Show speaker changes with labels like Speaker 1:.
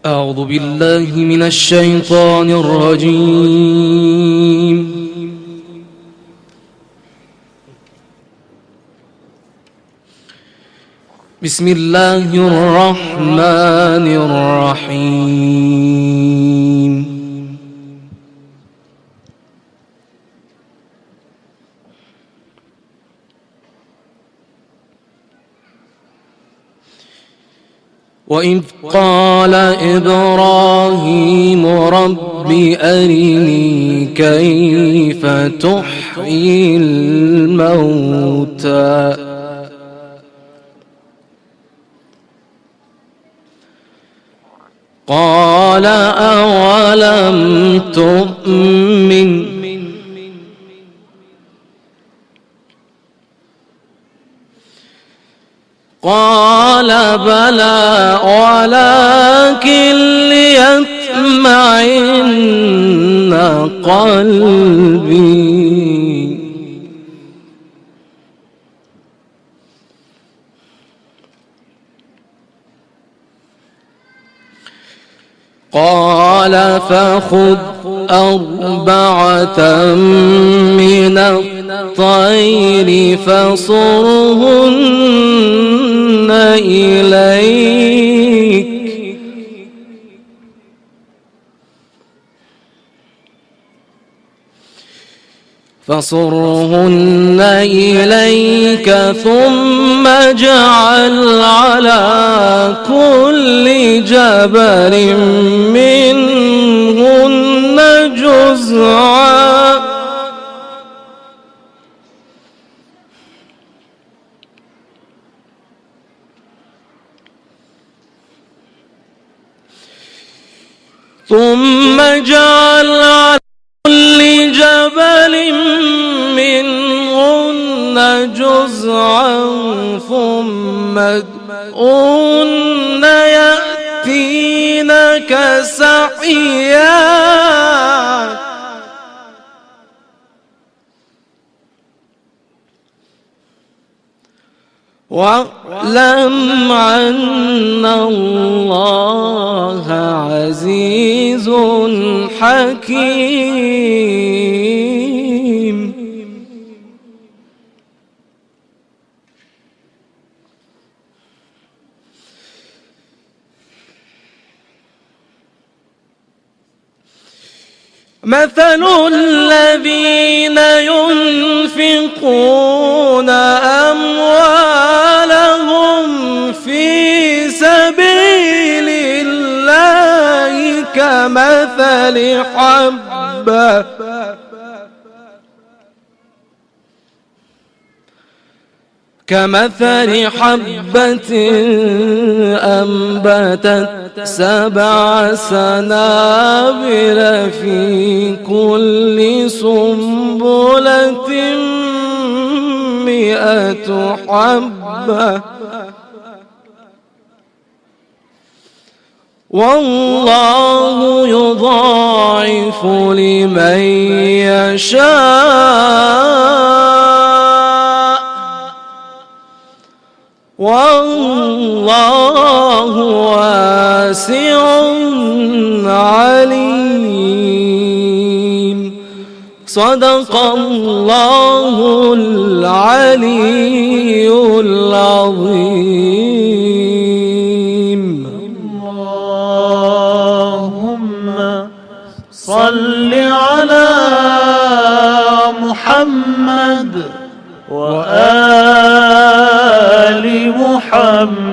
Speaker 1: أعوذ بالله من الشيطان الرجيم. بسم الله الرحمن الرحيم. وإذ قال إبراهيم رب أرني كيف تحيي الموتى قال أولم تؤمن قال بلى ولكن ليطمئن قلبي قال فخذ أربعة من الطير فصرهن إليك ثم اجعل على كل جبل منهن جزعا ثم اجعل على كل جبل منهن جزعا ثم ادعهن يأتينك سعيا واعلم أن الله عزيز حكيم. مثل الذين ينفقون أموالهم في سبيل الله كمثل حبة أنبتت 7 سنابل في كل سنبلة 100 حبة والله يضاعف لمن يشاء والله واسع عليم. صدق الله العلي العظيم.
Speaker 2: اللهم صل على محمد وآل محمد